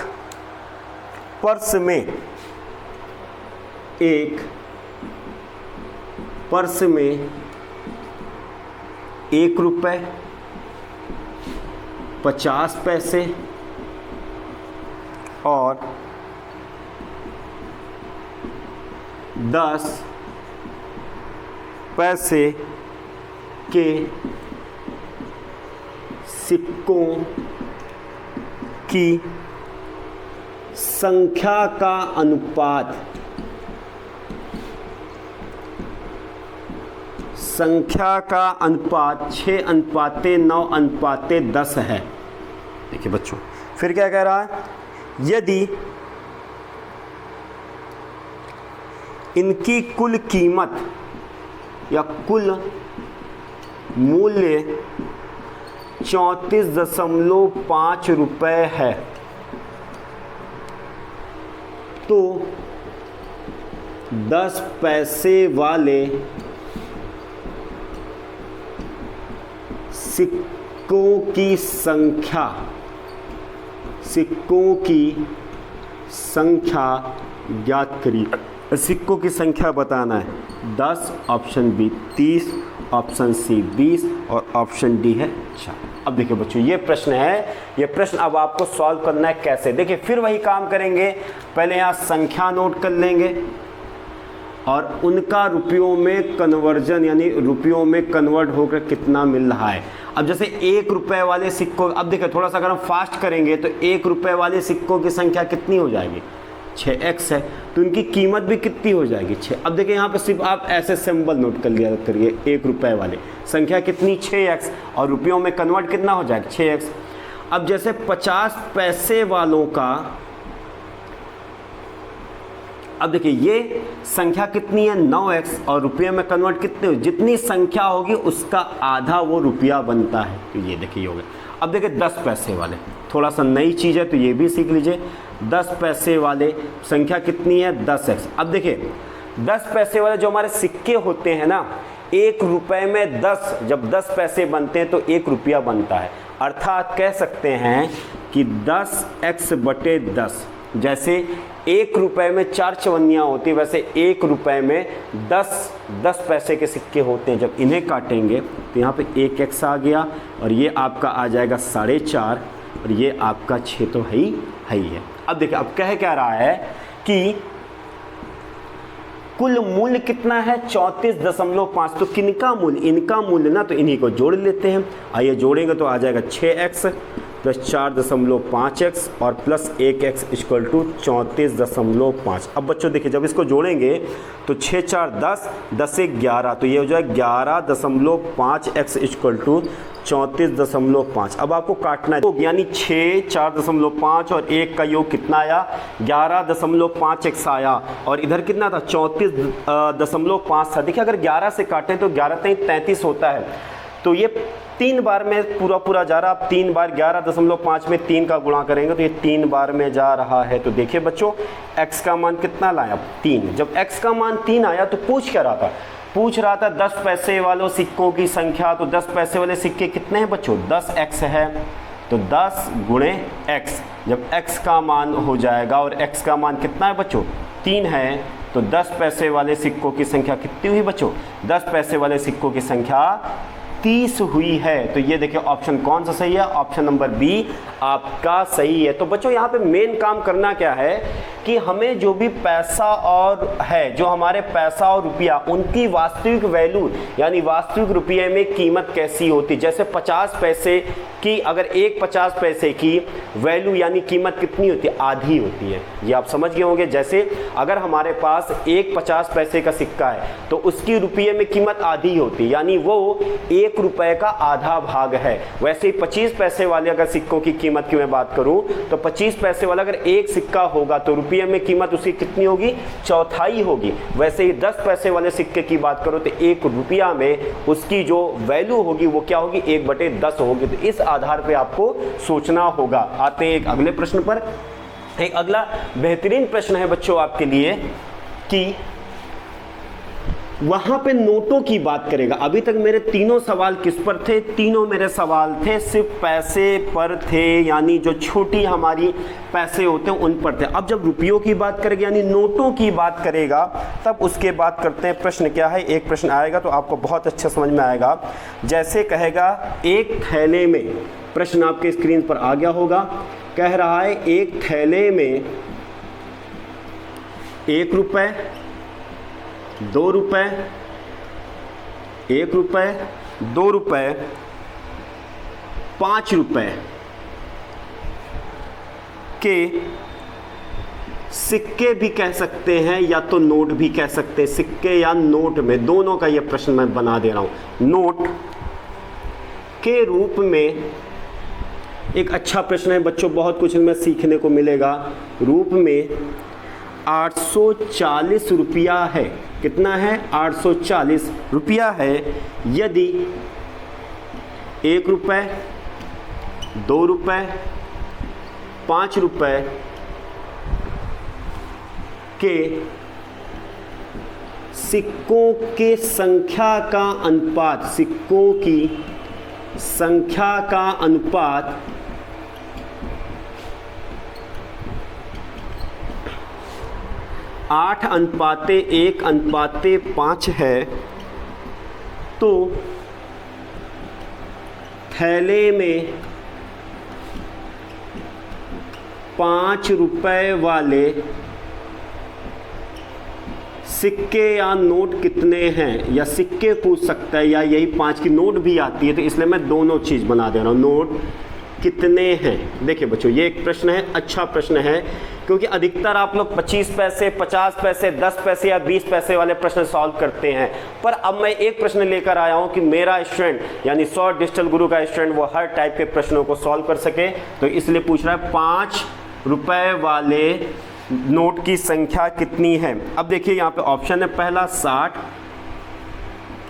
पर्स में 1 रुपये 50 पैसे और 10 पैसे के सिक्कों की संख्या का अनुपात 6:9:10 है। देखिए बच्चों फिर क्या कह रहा है, यदि इनकी कुल कीमत या कुल मूल्य 34.5 रुपये है, तो 10 पैसे वाले सिक्कों की संख्या ज्ञात करिए। सिक्कों की संख्या बताना है 10, ऑप्शन बी 30, ऑप्शन सी 20 और ऑप्शन डी है 4। अब देखिए बच्चों, ये प्रश्न है, ये प्रश्न अब आपको सॉल्व करना है कैसे। देखिए फिर वही काम करेंगे, पहले यहाँ संख्या नोट कर लेंगे और उनका रुपयों में कन्वर्जन यानी रुपयों में कन्वर्ट होकर कितना मिल रहा है। अब जैसे 1 रुपए वाले सिक्कों, अब देखिए थोड़ा सा अगर हम फास्ट करेंगे तो 1 रुपए वाले सिक्कों की संख्या कितनी हो जाएगी, 6x है, तो उनकी कीमत भी कितनी हो जाएगी 6। अब देखिए यहाँ पे सिर्फ आप ऐसे सिंबल नोट कर लिया करिए, 1 रुपए वाले संख्या कितनी 6x और रुपयों में कन्वर्ट कितना हो जाएगा 6x। अब जैसे 50 पैसे वालों का, अब देखिए ये संख्या कितनी है 9x और रुपये में कन्वर्ट कितने हो, जितनी संख्या होगी उसका आधा वो रुपया बनता है, तो ये देखिए हो गया। अब देखिए 10 पैसे वाले, थोड़ा सा नई चीज़ है तो ये भी सीख लीजिए। 10 पैसे वाले संख्या कितनी है 10x। अब देखिए 10 पैसे वाले जो हमारे सिक्के होते हैं ना, 1 रुपए में 10, जब 10 पैसे बनते हैं तो 1 रुपया बनता है, अर्थात कह सकते हैं कि 10x बटे 10। जैसे 1 रुपए में 4 चवन्नियाँ होती है, वैसे 1 रुपए में 10 पैसे के सिक्के होते हैं। जब इन्हें काटेंगे तो यहाँ पे 1x आ गया और ये आपका आ जाएगा 4.5 और ये आपका 6 तो है ही है। अब देखिए अब कह क्या रहा है कि कुल मूल्य कितना है 34.5, तो किनका मूल्य, इनका मूल्य ना, तो इन्हीं को जोड़ लेते हैं। आइए जोड़ेंगे तो आ जाएगा 6x प्लस 4.5x और प्लस 1x इक्वल टू 34.5। अब बच्चों देखिए जब इसको जोड़ेंगे तो 6 4 10, 10 1 11, तो ये हो जाएगा 11.5x इक्वल टू 34.5। अब आपको काटना है, तो यानी 6 4.5 और 1 का योग कितना आया 11.5x आया और इधर कितना था 34.5 था। देखिए अगर 11 से काटें तो 11 33 होता है, तो ये 3 बार में पूरा जा रहा। आप 3 बार 11.5 में 3 का गुणा करेंगे तो ये 3 बार में जा रहा है। तो देखिए बच्चों x का मान कितना लाया 3। जब x का मान 3 आया तो पूछ रहा था 10 पैसे वालों सिक्कों की संख्या। तो 10 पैसे वाले सिक्के कितने हैं बच्चों 10x है, तो 10 गुणे x। जब x का मान हो जाएगा और x का मान कितना है बच्चों 3 है, तो 10 पैसे वाले सिक्कों की संख्या कितनी हुई बच्चों 10 पैसे वाले सिक्कों की संख्या 30 हुई है। तो ये देखिए ऑप्शन कौन सा सही है, ऑप्शन नंबर बी आपका सही है। तो बच्चों यहाँ पे मेन काम करना क्या है कि हमें जो भी पैसा और है, जो हमारे पैसा और रुपया, उनकी वास्तविक वैल्यू यानी वास्तविक रुपये में कीमत कैसी होती। जैसे 50 पैसे की, अगर एक 50 पैसे की वैल्यू यानी कीमत कितनी होती है आधी होती है, ये आप समझ गए होंगे। जैसे अगर हमारे पास एक 50 पैसे का सिक्का है तो उसकी रुपये में कीमत आधी होती है, यानी वो 1 रुपए का आधा भाग है। वैसे ही 25 पैसे वाले अगर सिक्कों की कीमत की मैं बात करूं तो 25 पैसे वाला अगर एक सिक्का होगा तो रुपये में कीमत उसकी कितनी होगी चौथाई होगी। वैसे ही 10 पैसे वाले सिक्के की बात करो तो 1 रुपया में उसकी जो वैल्यू होगी वो क्या होगी 1/10 होगी। तो इस आधार पे आपको सोचना होगा। आते हैं एक अगले प्रश्न पर। एक अगला बेहतरीन प्रश्न है बच्चों आपके लिए कि वहां पे नोटों की बात करेगा। अभी तक मेरे तीनों सवाल किस पर थे, तीनों मेरे सवाल थे सिर्फ पैसे पर थे, यानी जो छोटी हमारी पैसे होते हैं उन पर थे। अब जब रुपयों की बात करेगा यानी नोटों की बात करेगा तब उसके बाद करते हैं प्रश्न क्या है। एक प्रश्न आएगा तो आपको बहुत अच्छा समझ में आएगा। जैसे कहेगा एक थैले में, प्रश्न आपके स्क्रीन पर आ गया होगा, कह रहा है एक थैले में 1 रुपए 2 रुपए 1 रुपए 2 रुपए 5 रुपए के सिक्के भी कह सकते हैं या तो नोट भी कह सकते हैं। सिक्के या नोट में दोनों का यह प्रश्न मैं बना दे रहा हूं। नोट के रूप में एक अच्छा प्रश्न है बच्चों, बहुत कुछ इनमें सीखने को मिलेगा। रूप में 840 रुपया है। कितना है? 840 रुपया है। यदि 1 रुपये, 2 रुपये, 5 रुपये के सिक्कों के संख्या का अनुपात, सिक्कों की संख्या का अनुपात 8:1:5 है, तो थैले में 5 रुपए वाले सिक्के या नोट कितने हैं, या सिक्के पूछ सकता है, या यही 5 की नोट भी आती है, तो इसलिए मैं दोनों चीज़ बना दे रहा हूँ। नोट कितने हैं। देखिए बच्चों, ये एक प्रश्न है, अच्छा प्रश्न है, क्योंकि अधिकतर आप लोग 25 पैसे, 50 पैसे, 10 पैसे या 20 पैसे वाले प्रश्न सॉल्व करते हैं। पर अब मैं एक प्रश्न लेकर आया हूं कि मेरा स्टूडेंट यानी 100 डिजिटल गुरु का स्टूडेंट वो हर टाइप के प्रश्नों को सॉल्व कर सके, तो इसलिए पूछ रहा है 5 रुपए वाले नोट की संख्या कितनी है। अब देखिए यहाँ पे ऑप्शन है, पहला 60,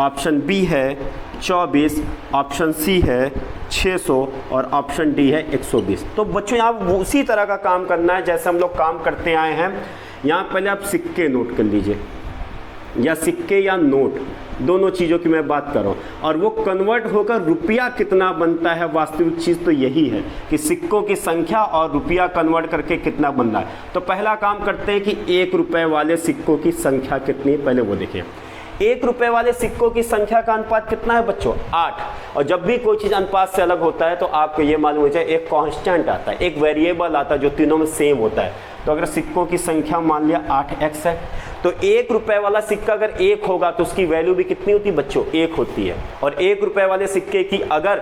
ऑप्शन बी है 24, ऑप्शन सी है 600 और ऑप्शन डी है 120। तो बच्चों यहाँ उसी तरह का काम करना है जैसे हम लोग काम करते आए हैं। यहाँ पहले आप सिक्के नोट कर लीजिए, या सिक्के या नोट, दोनों चीज़ों की मैं बात कर रहा हूँ, और वो कन्वर्ट होकर रुपया कितना बनता है। वास्तविक चीज़ तो यही है कि सिक्कों की संख्या और रुपया कन्वर्ट करके कितना बनता है। तो पहला काम करते हैं कि 1 रुपये वाले सिक्कों की संख्या कितनी है, पहले वो देखिए। 1 रुपये वाले सिक्कों की संख्या का अनुपात कितना है बच्चों? 8। और जब भी कोई चीज़ अनुपात से अलग होता है तो आपको ये मालूम हो जाए एक कांस्टेंट आता है, एक वेरिएबल आता है जो तीनों में सेम होता है। तो अगर सिक्कों की संख्या मान लिया 8x है, तो 1 रुपये वाला सिक्का अगर 1 होगा तो उसकी वैल्यू भी कितनी होती है बच्चों? 1 होती है। और 1 रुपये वाले सिक्के की अगर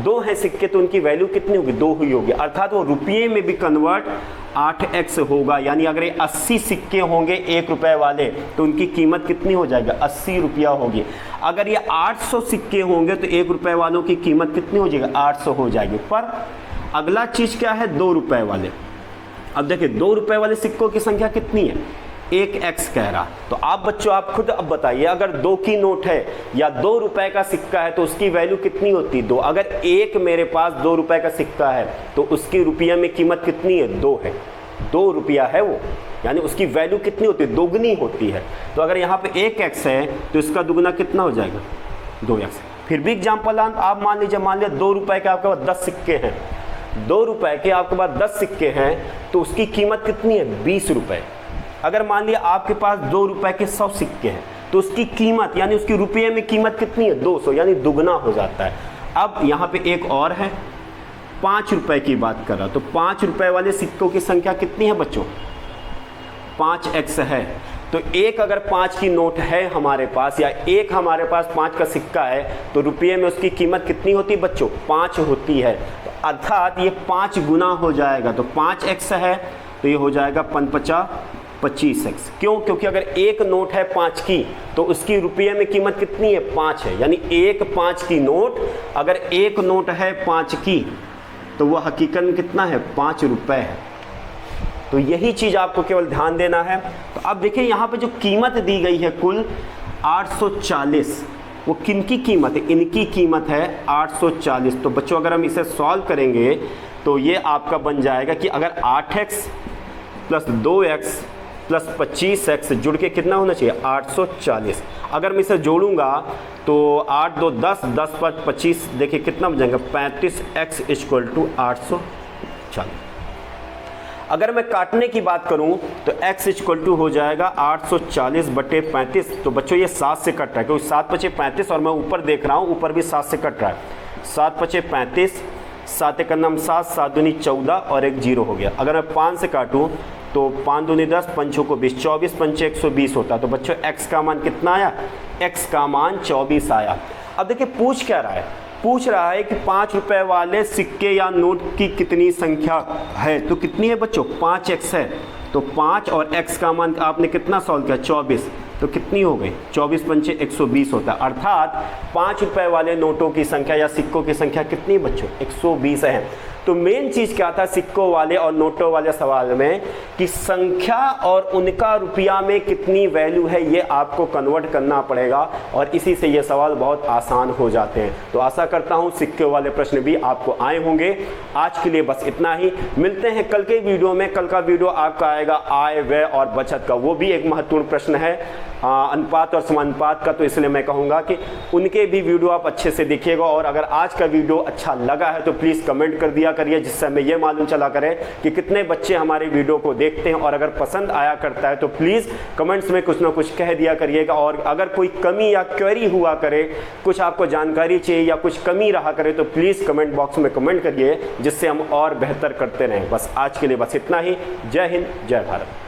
2 हैं सिक्के तो उनकी वैल्यू कितनी होगी? 2 ही होगी। अर्थात वो रुपये में भी कन्वर्ट 8x होगा। यानी अगर ये 80 सिक्के होंगे 1 रुपये वाले तो उनकी कीमत कितनी हो जाएगी? 80 रुपया होगी। अगर ये 800 सिक्के होंगे तो 1 रुपये वालों की कीमत कितनी हो जाएगी? 800 हो जाएगी। पर अगला चीज़ क्या है? 2 रुपये वाले। अब देखिए 2 रुपये वाले सिक्कों की संख्या कितनी है? 1x कह रहा। तो आप बच्चों आप खुद अब बताइए, अगर 2 की नोट है या 2 रुपये का सिक्का है तो उसकी वैल्यू कितनी होती है? 2। अगर एक मेरे पास 2 रुपये का सिक्का है तो उसकी रुपया में कीमत कितनी है? 2 है। 2 रुपया है वो, यानी उसकी वैल्यू कितनी होती है? दोगुनी होती है। तो अगर यहाँ पे 1x है तो इसका दुगुना कितना हो जाएगा? 2x। फिर भी एग्जाम्पल आप मान लीजिए 2 रुपये के आपके पास 10 सिक्के हैं, 2 रुपये के आपके पास 10 सिक्के हैं तो उसकी कीमत कितनी है? 20 रुपये। अगर मान लिया आपके पास 2 रुपये के 100 सिक्के हैं तो उसकी कीमत यानी उसकी रुपये में कीमत कितनी है? 200, यानी दुगना हो जाता है। अब यहाँ पे एक और है, 5 रुपये की बात कर रहा, तो 5 रुपये वाले सिक्कों की संख्या कितनी है बच्चों? 5x है। तो एक अगर 5 की नोट है हमारे पास, या एक हमारे पास 5 का सिक्का है तो रुपये में उसकी कीमत कितनी होती है बच्चों? 5 होती है। तो अर्थात ये 5 गुना हो जाएगा। तो 5x है तो ये हो जाएगा 5×5 = 25x। क्यों? क्योंकि अगर एक नोट है 5 की तो उसकी रुपये में कीमत कितनी है? 5 है। यानी एक 5 की नोट, अगर एक नोट है 5 की तो वह हकीकत में कितना है? 5 रुपये है। तो यही चीज़ आपको केवल ध्यान देना है। तो अब देखिए यहाँ पे जो कीमत दी गई है कुल 840, वो किनकी कीमत है? इनकी कीमत है 840। तो बच्चों अगर हम इसे सॉल्व करेंगे तो ये आपका बन जाएगा कि अगर 8x + 2x + 25x जुड़ के कितना होना चाहिए? 840। अगर मैं इसे जोड़ूंगा तो 8 2 10, 10 पर 25, देखिए कितना बन जाएगा? 35x = 840। अगर मैं काटने की बात करूं तो x = हो जाएगा 840/35। तो बच्चों ये 7 से कट रहा है, क्योंकि 7 × 5 = 35 और मैं ऊपर देख रहा हूं ऊपर भी 7 से कट रहा है। 7 × 5 = 35, 7 × 9 = 7, 7 दूनी 14 और एक 0 हो गया। अगर मैं 5 से काटूं तो 5 दूनी 10, 5 को 20, 24 5 120 होता है। तो बच्चों x का मान कितना आया? x का मान 24 आया। अब देखिए पूछ क्या रहा है? पूछ रहा है कि 5 रुपये वाले सिक्के या नोट की कितनी संख्या है। तो कितनी है बच्चों? 5x है। तो 5 और x का मान आपने कितना सॉल्व किया? 24। तो कितनी हो गई? 24 पंचे 120 होता है। अर्थात 5 रुपये वाले नोटों की संख्या या सिक्कों की संख्या कितनी बच्चों? 120 है। तो मेन चीज़ क्या था सिक्कों वाले और नोटों वाले सवाल में कि संख्या और उनका रुपया में कितनी वैल्यू है ये आपको कन्वर्ट करना पड़ेगा, और इसी से ये सवाल बहुत आसान हो जाते हैं। तो आशा करता हूँ सिक्के वाले प्रश्न भी आपको आए होंगे। आज के लिए बस इतना ही, मिलते हैं कल के वीडियो में। कल का वीडियो आपका आएगा आय व्यय और बचत का, वो भी एक महत्वपूर्ण प्रश्न है अनुपात और समानुपात का, तो इसलिए मैं कहूँगा कि उनके भी वीडियो आप अच्छे से देखिएगा। और अगर आज का वीडियो अच्छा लगा है तो प्लीज़ कमेंट कर दिया करिए, जिससे हमें ये मालूम चला करे कि कितने बच्चे हमारे वीडियो को देखते हैं। और अगर पसंद आया करता है तो प्लीज़ कमेंट्स में कुछ ना कुछ कह दिया करिएगा। और अगर कोई कमी या क्वेरी हुआ करे, कुछ आपको जानकारी चाहिए या कुछ कमी रहा करे, तो प्लीज़ कमेंट बॉक्स में कमेंट करिए, जिससे हम और बेहतर करते रहें। बस आज के लिए बस इतना ही। जय हिंद, जय भारत।